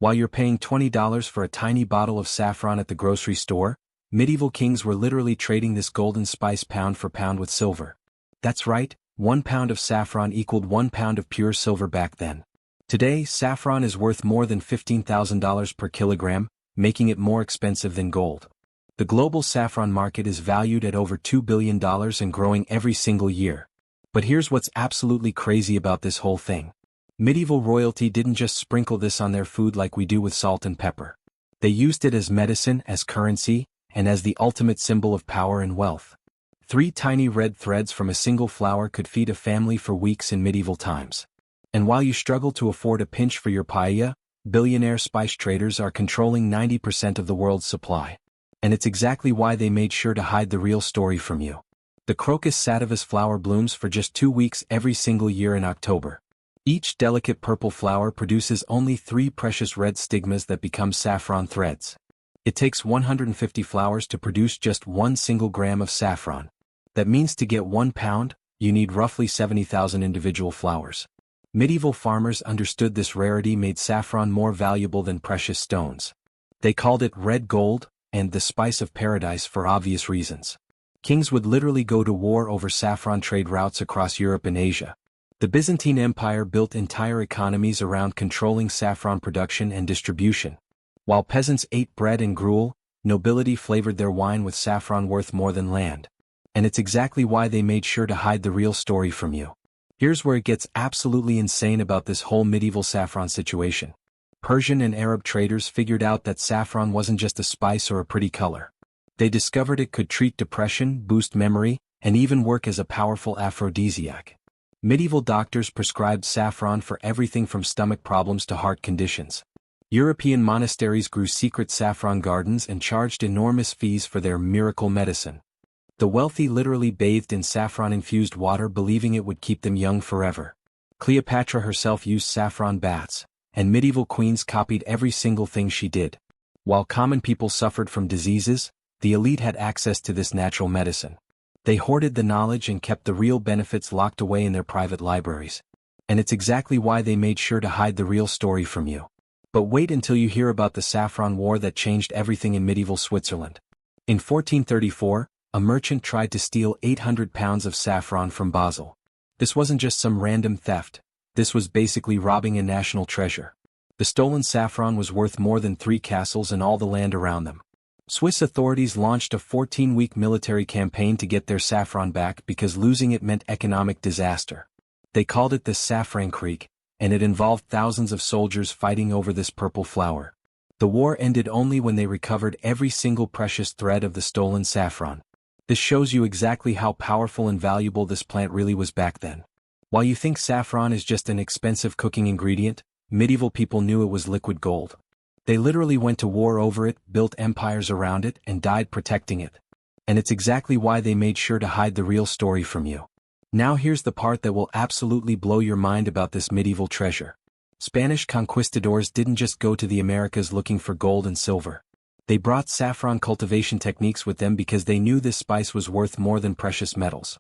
While you're paying $20 for a tiny bottle of saffron at the grocery store, medieval kings were literally trading this golden spice pound for pound with silver. That's right, 1 pound of saffron equaled 1 pound of pure silver back then. Today, saffron is worth more than $15,000 per kilogram, making it more expensive than gold. The global saffron market is valued at over $2 billion and growing every single year. But here's what's absolutely crazy about this whole thing. Medieval royalty didn't just sprinkle this on their food like we do with salt and pepper. They used it as medicine, as currency, and as the ultimate symbol of power and wealth. 3 tiny red threads from a single flower could feed a family for weeks in medieval times. And while you struggle to afford a pinch for your paella, billionaire spice traders are controlling 90% of the world's supply. And it's exactly why they made sure to hide the real story from you. The crocus sativus flower blooms for just 2 weeks every single year in October. Each delicate purple flower produces only 3 precious red stigmas that become saffron threads. It takes 150 flowers to produce just 1 single gram of saffron. That means to get 1 pound, you need roughly 70,000 individual flowers. Medieval farmers understood this rarity made saffron more valuable than precious stones. They called it red gold, and the spice of paradise for obvious reasons. Kings would literally go to war over saffron trade routes across Europe and Asia. The Byzantine Empire built entire economies around controlling saffron production and distribution. While peasants ate bread and gruel, nobility flavored their wine with saffron worth more than land. And it's exactly why they made sure to hide the real story from you. Here's where it gets absolutely insane about this whole medieval saffron situation. Persian and Arab traders figured out that saffron wasn't just a spice or a pretty color. They discovered it could treat depression, boost memory, and even work as a powerful aphrodisiac. Medieval doctors prescribed saffron for everything from stomach problems to heart conditions. European monasteries grew secret saffron gardens and charged enormous fees for their miracle medicine. The wealthy literally bathed in saffron-infused water believing it would keep them young forever. Cleopatra herself used saffron baths, and medieval queens copied every single thing she did. While common people suffered from diseases, the elite had access to this natural medicine. They hoarded the knowledge and kept the real benefits locked away in their private libraries. And it's exactly why they made sure to hide the real story from you. But wait until you hear about the Saffron War that changed everything in medieval Switzerland. In 1434, a merchant tried to steal 800 pounds of saffron from Basel. This wasn't just some random theft, this was basically robbing a national treasure. The stolen saffron was worth more than 3 castles and all the land around them. Swiss authorities launched a 14-week military campaign to get their saffron back because losing it meant economic disaster. They called it the Safrankrieg, and it involved thousands of soldiers fighting over this purple flower. The war ended only when they recovered every single precious thread of the stolen saffron. This shows you exactly how powerful and valuable this plant really was back then. While you think saffron is just an expensive cooking ingredient, medieval people knew it was liquid gold. They literally went to war over it, built empires around it, and died protecting it. And it's exactly why they made sure to hide the real story from you. Now here's the part that will absolutely blow your mind about this medieval treasure. Spanish conquistadors didn't just go to the Americas looking for gold and silver. They brought saffron cultivation techniques with them because they knew this spice was worth more than precious metals.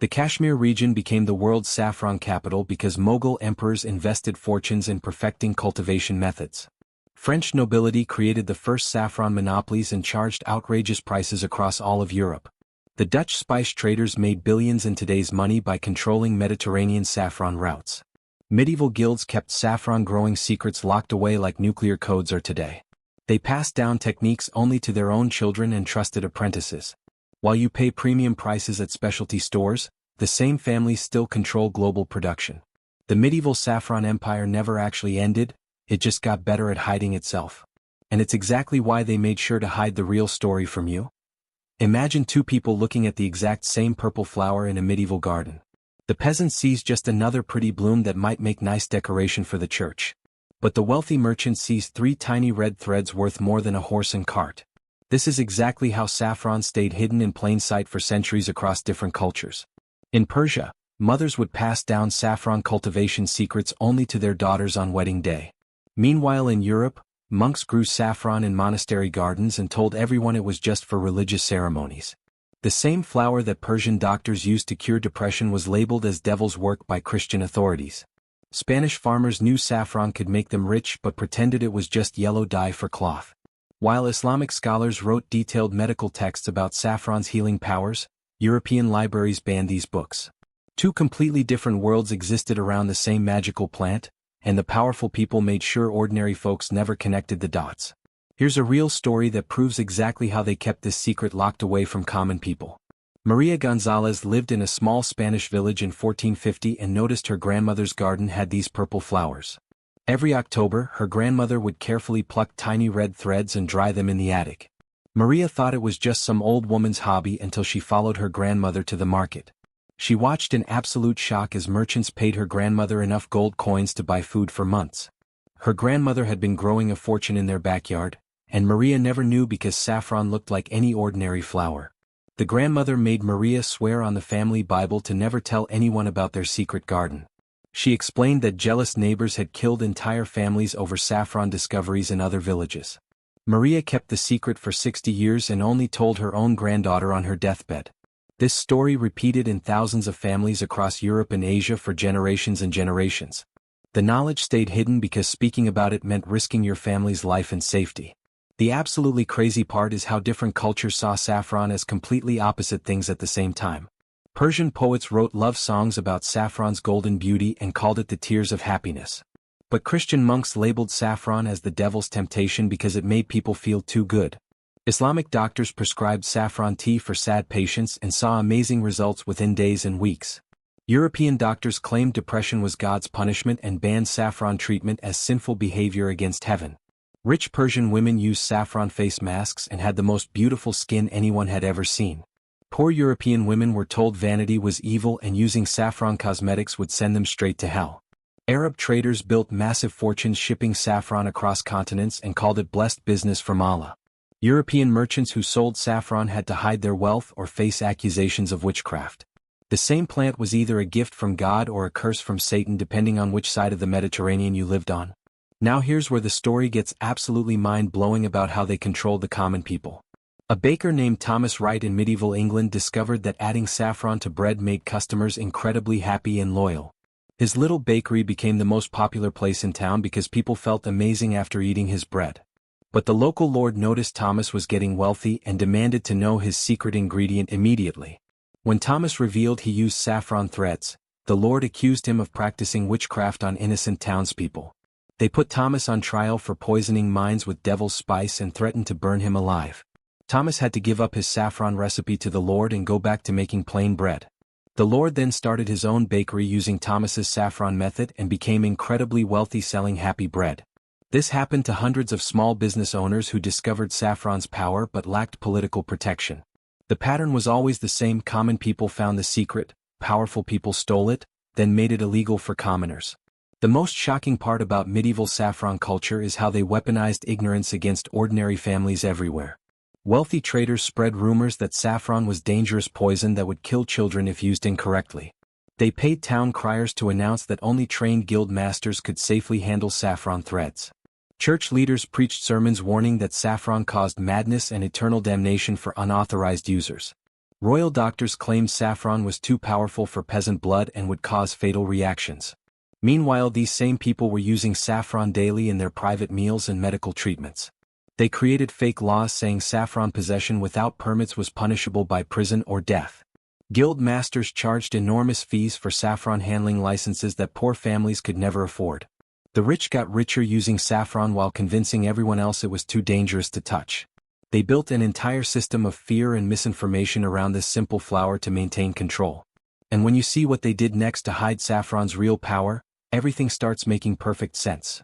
The Kashmir region became the world's saffron capital because Mughal emperors invested fortunes in perfecting cultivation methods. French nobility created the first saffron monopolies and charged outrageous prices across all of Europe. The Dutch spice traders made billions in today's money by controlling Mediterranean saffron routes. Medieval guilds kept saffron growing secrets locked away like nuclear codes are today. They passed down techniques only to their own children and trusted apprentices. While you pay premium prices at specialty stores, the same families still control global production. The medieval saffron empire never actually ended, it just got better at hiding itself. And it's exactly why they made sure to hide the real story from you. Imagine 2 people looking at the exact same purple flower in a medieval garden. The peasant sees just another pretty bloom that might make nice decoration for the church. But the wealthy merchant sees 3 tiny red threads worth more than a horse and cart. This is exactly how saffron stayed hidden in plain sight for centuries across different cultures. In Persia, mothers would pass down saffron cultivation secrets only to their daughters on wedding day. Meanwhile in Europe, monks grew saffron in monastery gardens and told everyone it was just for religious ceremonies. The same flower that Persian doctors used to cure depression was labeled as devil's work by Christian authorities. Spanish farmers knew saffron could make them rich but pretended it was just yellow dye for cloth. While Islamic scholars wrote detailed medical texts about saffron's healing powers, European libraries banned these books. Two completely different worlds existed around the same magical plant, and the powerful people made sure ordinary folks never connected the dots. Here's a real story that proves exactly how they kept this secret locked away from common people. Maria Gonzalez lived in a small Spanish village in 1450 and noticed her grandmother's garden had these purple flowers. Every October, her grandmother would carefully pluck tiny red threads and dry them in the attic. Maria thought it was just some old woman's hobby until she followed her grandmother to the market. She watched in absolute shock as merchants paid her grandmother enough gold coins to buy food for months. Her grandmother had been growing a fortune in their backyard, and Maria never knew because saffron looked like any ordinary flower. The grandmother made Maria swear on the family Bible to never tell anyone about their secret garden. She explained that jealous neighbors had killed entire families over saffron discoveries in other villages. Maria kept the secret for 60 years and only told her own granddaughter on her deathbed. This story repeated in thousands of families across Europe and Asia for generations and generations. The knowledge stayed hidden because speaking about it meant risking your family's life and safety. The absolutely crazy part is how different cultures saw saffron as completely opposite things at the same time. Persian poets wrote love songs about saffron's golden beauty and called it the tears of happiness. But Christian monks labeled saffron as the devil's temptation because it made people feel too good. Islamic doctors prescribed saffron tea for sad patients and saw amazing results within days and weeks. European doctors claimed depression was God's punishment and banned saffron treatment as sinful behavior against heaven. Rich Persian women used saffron face masks and had the most beautiful skin anyone had ever seen. Poor European women were told vanity was evil and using saffron cosmetics would send them straight to hell. Arab traders built massive fortunes shipping saffron across continents and called it blessed business from Allah. European merchants who sold saffron had to hide their wealth or face accusations of witchcraft. The same plant was either a gift from God or a curse from Satan depending on which side of the Mediterranean you lived on. Now here's where the story gets absolutely mind-blowing about how they controlled the common people. A baker named Thomas Wright in medieval England discovered that adding saffron to bread made customers incredibly happy and loyal. His little bakery became the most popular place in town because people felt amazing after eating his bread. But the local lord noticed Thomas was getting wealthy and demanded to know his secret ingredient immediately. When Thomas revealed he used saffron threads, the lord accused him of practicing witchcraft on innocent townspeople. They put Thomas on trial for poisoning minds with devil's spice and threatened to burn him alive. Thomas had to give up his saffron recipe to the lord and go back to making plain bread. The lord then started his own bakery using Thomas's saffron method and became incredibly wealthy selling happy bread. This happened to hundreds of small business owners who discovered saffron's power but lacked political protection. The pattern was always the same: common people found the secret, powerful people stole it, then made it illegal for commoners. The most shocking part about medieval saffron culture is how they weaponized ignorance against ordinary families everywhere. Wealthy traders spread rumors that saffron was dangerous poison that would kill children if used incorrectly. They paid town criers to announce that only trained guild masters could safely handle saffron threads. Church leaders preached sermons warning that saffron caused madness and eternal damnation for unauthorized users. Royal doctors claimed saffron was too powerful for peasant blood and would cause fatal reactions. Meanwhile, these same people were using saffron daily in their private meals and medical treatments. They created fake laws saying saffron possession without permits was punishable by prison or death. Guild masters charged enormous fees for saffron handling licenses that poor families could never afford. The rich got richer using saffron while convincing everyone else it was too dangerous to touch. They built an entire system of fear and misinformation around this simple flower to maintain control. And when you see what they did next to hide saffron's real power, everything starts making perfect sense.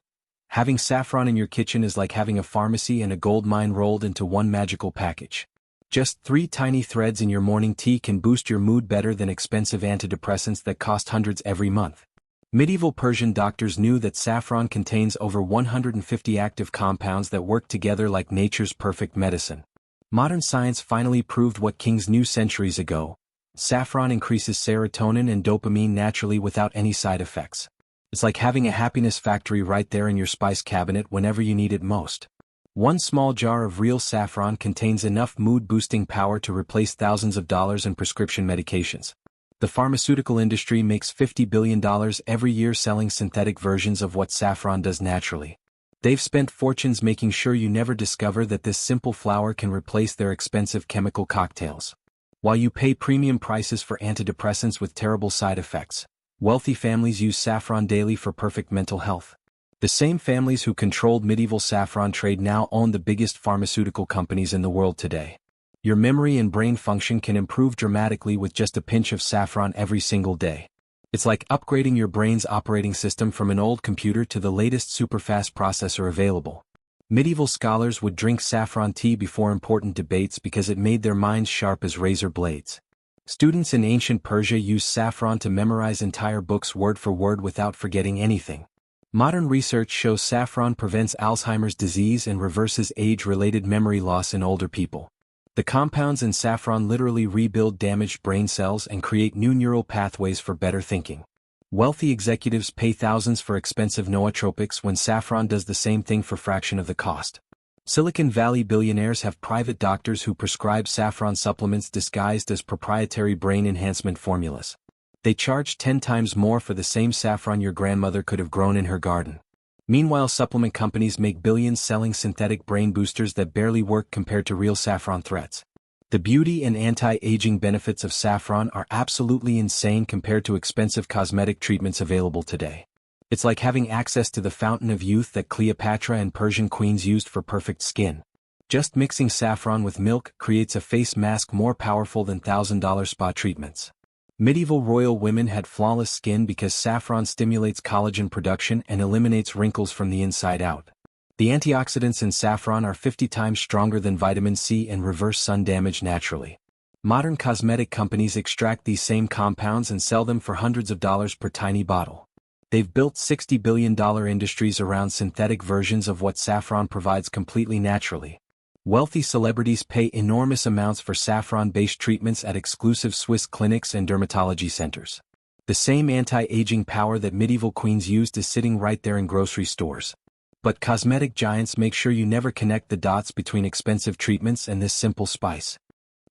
Having saffron in your kitchen is like having a pharmacy and a gold mine rolled into one magical package. Just 3 tiny threads in your morning tea can boost your mood better than expensive antidepressants that cost hundreds every month. Medieval Persian doctors knew that saffron contains over 150 active compounds that work together like nature's perfect medicine. Modern science finally proved what kings knew centuries ago: saffron increases serotonin and dopamine naturally without any side effects. It's like having a happiness factory right there in your spice cabinet whenever you need it most. One small jar of real saffron contains enough mood-boosting power to replace thousands of dollars in prescription medications. The pharmaceutical industry makes $50 billion every year selling synthetic versions of what saffron does naturally. They've spent fortunes making sure you never discover that this simple flower can replace their expensive chemical cocktails. While you pay premium prices for antidepressants with terrible side effects, wealthy families use saffron daily for perfect mental health. The same families who controlled medieval saffron trade now own the biggest pharmaceutical companies in the world today. Your memory and brain function can improve dramatically with just a pinch of saffron every single day. It's like upgrading your brain's operating system from an old computer to the latest superfast processor available. Medieval scholars would drink saffron tea before important debates because it made their minds sharp as razor blades. Students in ancient Persia used saffron to memorize entire books word for word without forgetting anything. Modern research shows saffron prevents Alzheimer's disease and reverses age-related memory loss in older people. The compounds in saffron literally rebuild damaged brain cells and create new neural pathways for better thinking. Wealthy executives pay thousands for expensive nootropics when saffron does the same thing for a fraction of the cost. Silicon Valley billionaires have private doctors who prescribe saffron supplements disguised as proprietary brain enhancement formulas. They charge 10 times more for the same saffron your grandmother could have grown in her garden. Meanwhile, supplement companies make billions selling synthetic brain boosters that barely work compared to real saffron threats. The beauty and anti-aging benefits of saffron are absolutely insane compared to expensive cosmetic treatments available today. It's like having access to the fountain of youth that Cleopatra and Persian queens used for perfect skin. Just mixing saffron with milk creates a face mask more powerful than $1,000 spa treatments. Medieval royal women had flawless skin because saffron stimulates collagen production and eliminates wrinkles from the inside out. The antioxidants in saffron are 50 times stronger than vitamin C and reverse sun damage naturally. Modern cosmetic companies extract these same compounds and sell them for hundreds of dollars per tiny bottle. They've built $60 billion industries around synthetic versions of what saffron provides completely naturally. Wealthy celebrities pay enormous amounts for saffron-based treatments at exclusive Swiss clinics and dermatology centers. The same anti-aging power that medieval queens used is sitting right there in grocery stores. But cosmetic giants make sure you never connect the dots between expensive treatments and this simple spice.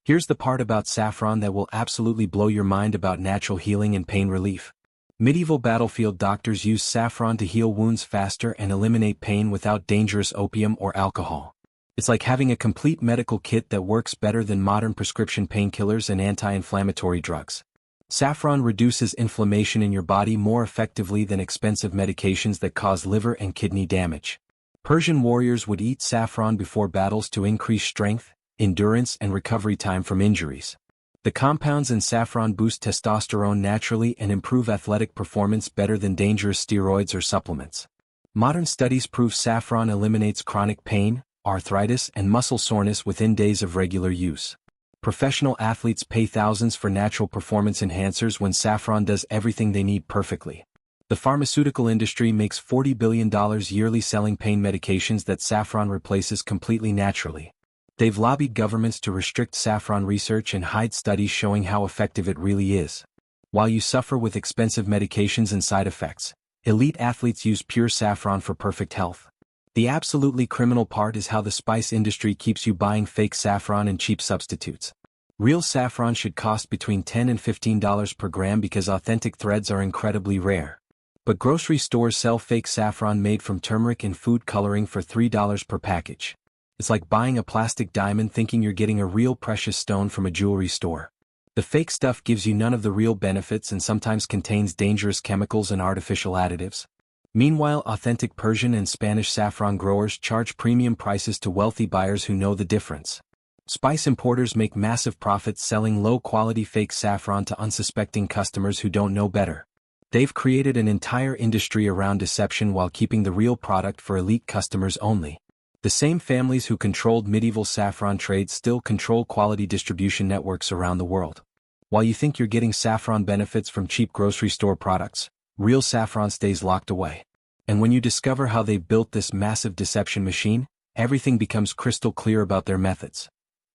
Here's the part about saffron that will absolutely blow your mind about natural healing and pain relief. Medieval battlefield doctors used saffron to heal wounds faster and eliminate pain without dangerous opium or alcohol. It's like having a complete medical kit that works better than modern prescription painkillers and anti-inflammatory drugs. Saffron reduces inflammation in your body more effectively than expensive medications that cause liver and kidney damage. Persian warriors would eat saffron before battles to increase strength, endurance, and recovery time from injuries. The compounds in saffron boost testosterone naturally and improve athletic performance better than dangerous steroids or supplements. Modern studies prove saffron eliminates chronic pain, arthritis, and muscle soreness within days of regular use. Professional athletes pay thousands for natural performance enhancers when saffron does everything they need perfectly. The pharmaceutical industry makes $40 billion yearly selling pain medications that saffron replaces completely naturally. They've lobbied governments to restrict saffron research and hide studies showing how effective it really is. While you suffer with expensive medications and side effects, elite athletes use pure saffron for perfect health. The absolutely criminal part is how the spice industry keeps you buying fake saffron and cheap substitutes. Real saffron should cost between $10 and $15 per gram because authentic threads are incredibly rare. But grocery stores sell fake saffron made from turmeric and food coloring for $3 per package. It's like buying a plastic diamond thinking you're getting a real precious stone from a jewelry store. The fake stuff gives you none of the real benefits and sometimes contains dangerous chemicals and artificial additives. Meanwhile, authentic Persian and Spanish saffron growers charge premium prices to wealthy buyers who know the difference. Spice importers make massive profits selling low-quality fake saffron to unsuspecting customers who don't know better. They've created an entire industry around deception while keeping the real product for elite customers only. The same families who controlled medieval saffron trade still control quality distribution networks around the world. While you think you're getting saffron benefits from cheap grocery store products, real saffron stays locked away. And when you discover how they've built this massive deception machine, everything becomes crystal clear about their methods.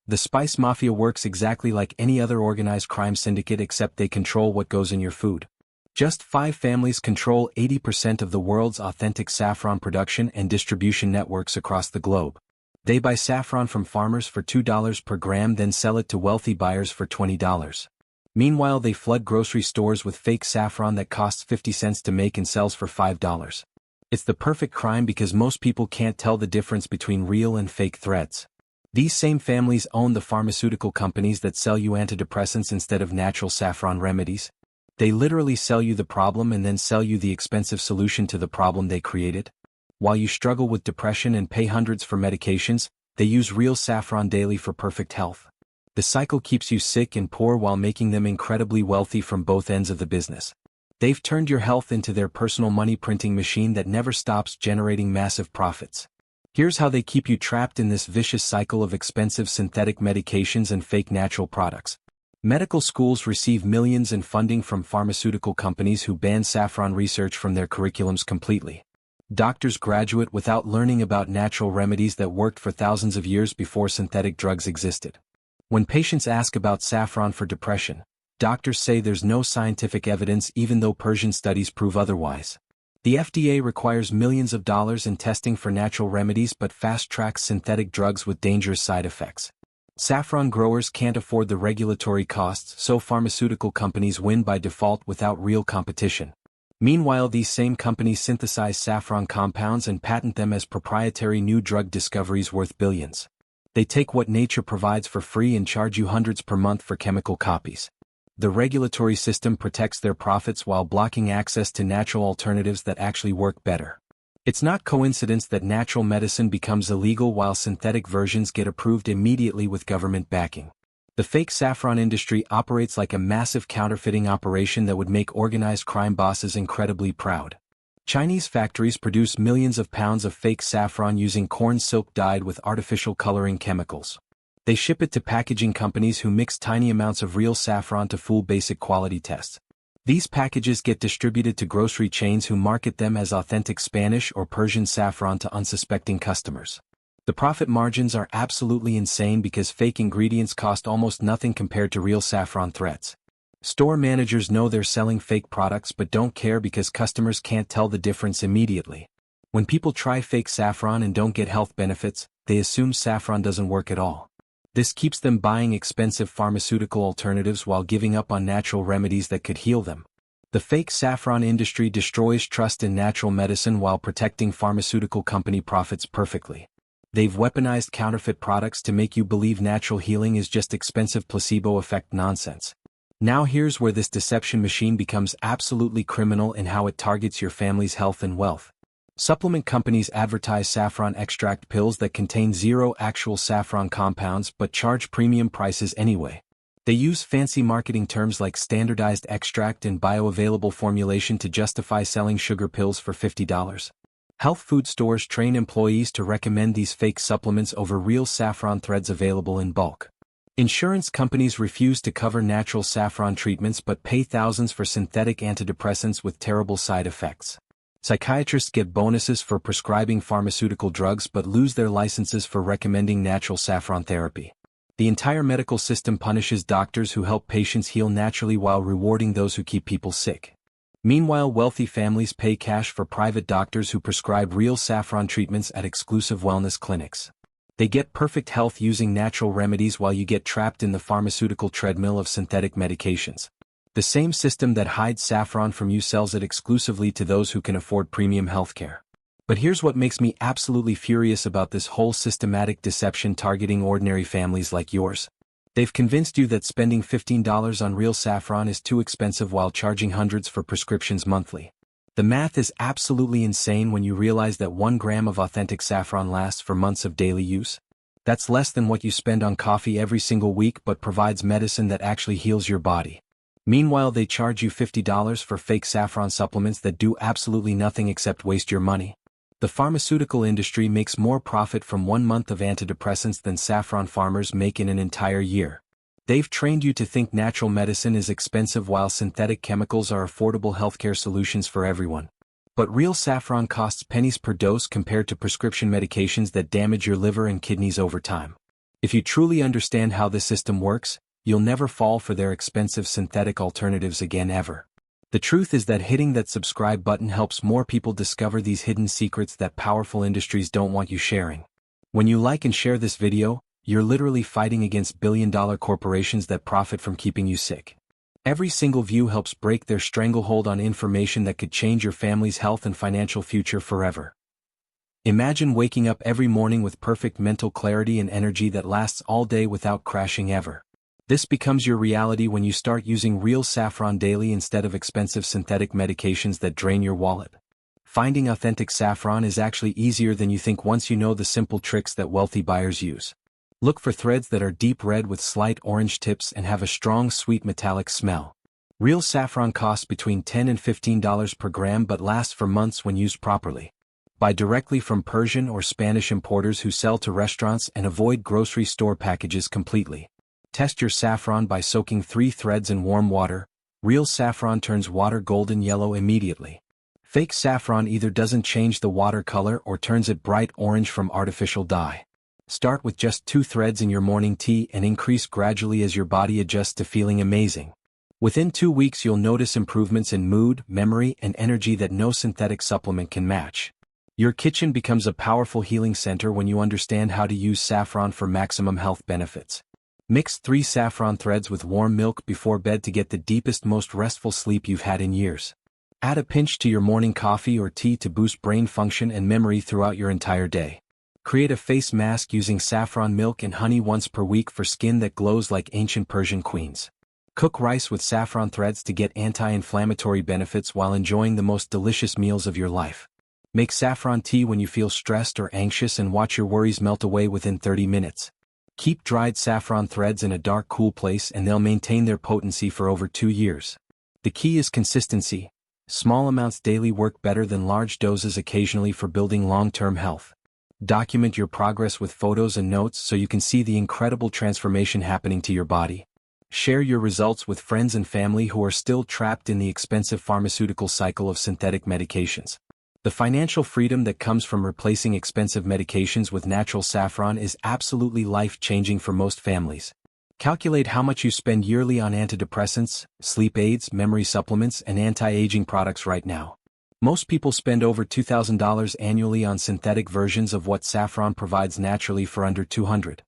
The spice mafia works exactly like any other organized crime syndicate except they control what goes in your food. Just 5 families control 80% of the world's authentic saffron production and distribution networks across the globe. They buy saffron from farmers for $2 per gram then sell it to wealthy buyers for $20. Meanwhile, they flood grocery stores with fake saffron that costs 50 cents to make and sells for $5. It's the perfect crime because most people can't tell the difference between real and fake threads. These same families own the pharmaceutical companies that sell you antidepressants instead of natural saffron remedies. They literally sell you the problem and then sell you the expensive solution to the problem they created. While you struggle with depression and pay hundreds for medications, they use real saffron daily for perfect health. The cycle keeps you sick and poor while making them incredibly wealthy from both ends of the business. They've turned your health into their personal money printing machine that never stops generating massive profits. Here's how they keep you trapped in this vicious cycle of expensive synthetic medications and fake natural products. Medical schools receive millions in funding from pharmaceutical companies who ban saffron research from their curriculums completely. Doctors graduate without learning about natural remedies that worked for thousands of years before synthetic drugs existed. When patients ask about saffron for depression, doctors say there's no scientific evidence even though Persian studies prove otherwise. The FDA requires millions of dollars in testing for natural remedies but fast-tracks synthetic drugs with dangerous side effects. Saffron growers can't afford the regulatory costs, so pharmaceutical companies win by default without real competition. Meanwhile, these same companies synthesize saffron compounds and patent them as proprietary new drug discoveries worth billions. They take what nature provides for free and charge you hundreds per month for chemical copies. The regulatory system protects their profits while blocking access to natural alternatives that actually work better. It's not coincidence that natural medicine becomes illegal while synthetic versions get approved immediately with government backing. The fake saffron industry operates like a massive counterfeiting operation that would make organized crime bosses incredibly proud. Chinese factories produce millions of pounds of fake saffron using corn silk dyed with artificial coloring chemicals. They ship it to packaging companies who mix tiny amounts of real saffron to fool basic quality tests. These packages get distributed to grocery chains who market them as authentic Spanish or Persian saffron to unsuspecting customers. The profit margins are absolutely insane because fake ingredients cost almost nothing compared to real saffron threads. Store managers know they're selling fake products but don't care because customers can't tell the difference immediately. When people try fake saffron and don't get health benefits, they assume saffron doesn't work at all. This keeps them buying expensive pharmaceutical alternatives while giving up on natural remedies that could heal them. The fake saffron industry destroys trust in natural medicine while protecting pharmaceutical company profits perfectly. They've weaponized counterfeit products to make you believe natural healing is just expensive placebo effect nonsense. Now here's where this deception machine becomes absolutely criminal in how it targets your family's health and wealth. Supplement companies advertise saffron extract pills that contain zero actual saffron compounds but charge premium prices anyway. They use fancy marketing terms like standardized extract and bioavailable formulation to justify selling sugar pills for $50. Health food stores train employees to recommend these fake supplements over real saffron threads available in bulk. Insurance companies refuse to cover natural saffron treatments but pay thousands for synthetic antidepressants with terrible side effects. Psychiatrists get bonuses for prescribing pharmaceutical drugs but lose their licenses for recommending natural saffron therapy. The entire medical system punishes doctors who help patients heal naturally while rewarding those who keep people sick. Meanwhile, wealthy families pay cash for private doctors who prescribe real saffron treatments at exclusive wellness clinics. They get perfect health using natural remedies while you get trapped in the pharmaceutical treadmill of synthetic medications. The same system that hides saffron from you sells it exclusively to those who can afford premium healthcare. But here's what makes me absolutely furious about this whole systematic deception targeting ordinary families like yours. They've convinced you that spending $15 on real saffron is too expensive while charging hundreds for prescriptions monthly. The math is absolutely insane when you realize that 1 gram of authentic saffron lasts for months of daily use. That's less than what you spend on coffee every single week but provides medicine that actually heals your body. Meanwhile, they charge you $50 for fake saffron supplements that do absolutely nothing except waste your money. The pharmaceutical industry makes more profit from 1 month of antidepressants than saffron farmers make in an entire year. They've trained you to think natural medicine is expensive while synthetic chemicals are affordable healthcare solutions for everyone. But real saffron costs pennies per dose compared to prescription medications that damage your liver and kidneys over time. If you truly understand how this system works, you'll never fall for their expensive synthetic alternatives again ever. The truth is that hitting that subscribe button helps more people discover these hidden secrets that powerful industries don't want you sharing. When you like and share this video, you're literally fighting against billion-dollar corporations that profit from keeping you sick. Every single view helps break their stranglehold on information that could change your family's health and financial future forever. Imagine waking up every morning with perfect mental clarity and energy that lasts all day without crashing ever. This becomes your reality when you start using real saffron daily instead of expensive synthetic medications that drain your wallet. Finding authentic saffron is actually easier than you think once you know the simple tricks that wealthy buyers use. Look for threads that are deep red with slight orange tips and have a strong sweet metallic smell. Real saffron costs between $10 and $15 per gram but lasts for months when used properly. Buy directly from Persian or Spanish importers who sell to restaurants and avoid grocery store packages completely. Test your saffron by soaking 3 threads in warm water. Real saffron turns water golden yellow immediately. Fake saffron either doesn't change the water color or turns it bright orange from artificial dye. Start with just 2 threads in your morning tea and increase gradually as your body adjusts to feeling amazing. Within 2 weeks you'll notice improvements in mood, memory, and energy that no synthetic supplement can match. Your kitchen becomes a powerful healing center when you understand how to use saffron for maximum health benefits. Mix 3 saffron threads with warm milk before bed to get the deepest, most restful sleep you've had in years. Add a pinch to your morning coffee or tea to boost brain function and memory throughout your entire day. Create a face mask using saffron milk and honey once per week for skin that glows like ancient Persian queens. Cook rice with saffron threads to get anti-inflammatory benefits while enjoying the most delicious meals of your life. Make saffron tea when you feel stressed or anxious and watch your worries melt away within 30 minutes. Keep dried saffron threads in a dark, cool place and they'll maintain their potency for over 2 years. The key is consistency. Small amounts daily work better than large doses occasionally for building long-term health. Document your progress with photos and notes so you can see the incredible transformation happening to your body. Share your results with friends and family who are still trapped in the expensive pharmaceutical cycle of synthetic medications. The financial freedom that comes from replacing expensive medications with natural saffron is absolutely life-changing for most families. Calculate how much you spend yearly on antidepressants, sleep aids, memory supplements, and anti-aging products right now. Most people spend over $2,000 annually on synthetic versions of what saffron provides naturally for under $200.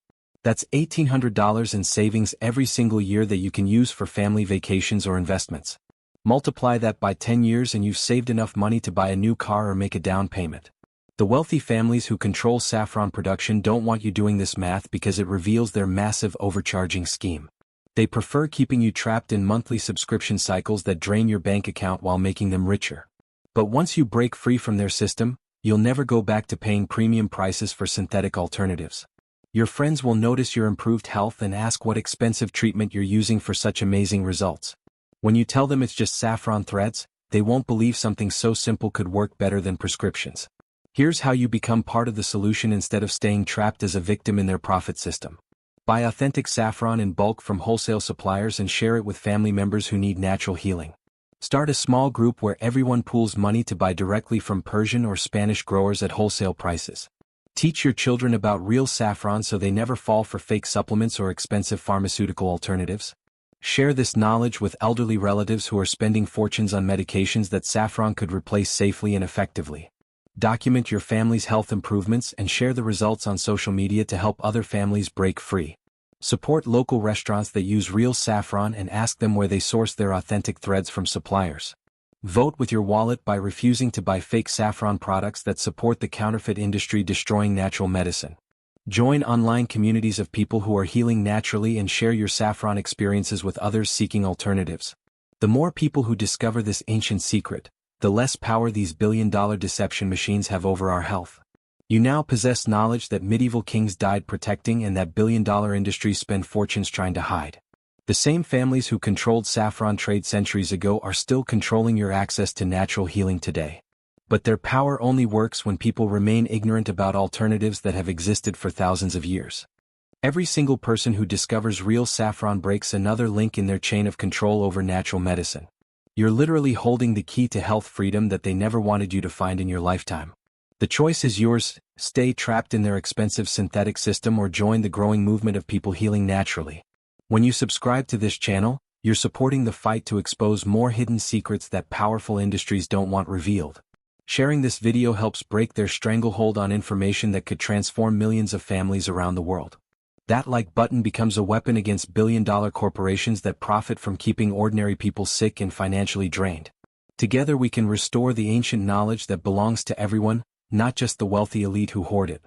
That's $1,800 in savings every single year that you can use for family vacations or investments. Multiply that by 10 years and you've saved enough money to buy a new car or make a down payment. The wealthy families who control saffron production don't want you doing this math because it reveals their massive overcharging scheme. They prefer keeping you trapped in monthly subscription cycles that drain your bank account while making them richer. But once you break free from their system, you'll never go back to paying premium prices for synthetic alternatives. Your friends will notice your improved health and ask what expensive treatment you're using for such amazing results. When you tell them it's just saffron threads, they won't believe something so simple could work better than prescriptions. Here's how you become part of the solution instead of staying trapped as a victim in their profit system. Buy authentic saffron in bulk from wholesale suppliers and share it with family members who need natural healing. Start a small group where everyone pools money to buy directly from Persian or Spanish growers at wholesale prices. Teach your children about real saffron so they never fall for fake supplements or expensive pharmaceutical alternatives. Share this knowledge with elderly relatives who are spending fortunes on medications that saffron could replace safely and effectively. Document your family's health improvements and share the results on social media to help other families break free. Support local restaurants that use real saffron and ask them where they source their authentic threads from suppliers. Vote with your wallet by refusing to buy fake saffron products that support the counterfeit industry destroying natural medicine. Join online communities of people who are healing naturally and share your saffron experiences with others seeking alternatives. The more people who discover this ancient secret, the less power these billion-dollar deception machines have over our health. You now possess knowledge that medieval kings died protecting and that billion-dollar industries spend fortunes trying to hide. The same families who controlled saffron trade centuries ago are still controlling your access to natural healing today. But their power only works when people remain ignorant about alternatives that have existed for thousands of years. Every single person who discovers real saffron breaks another link in their chain of control over natural medicine. You're literally holding the key to health freedom that they never wanted you to find in your lifetime. The choice is yours: stay trapped in their expensive synthetic system or join the growing movement of people healing naturally. When you subscribe to this channel, you're supporting the fight to expose more hidden secrets that powerful industries don't want revealed. Sharing this video helps break their stranglehold on information that could transform millions of families around the world. That like button becomes a weapon against billion-dollar corporations that profit from keeping ordinary people sick and financially drained. Together we can restore the ancient knowledge that belongs to everyone, not just the wealthy elite who hoard it.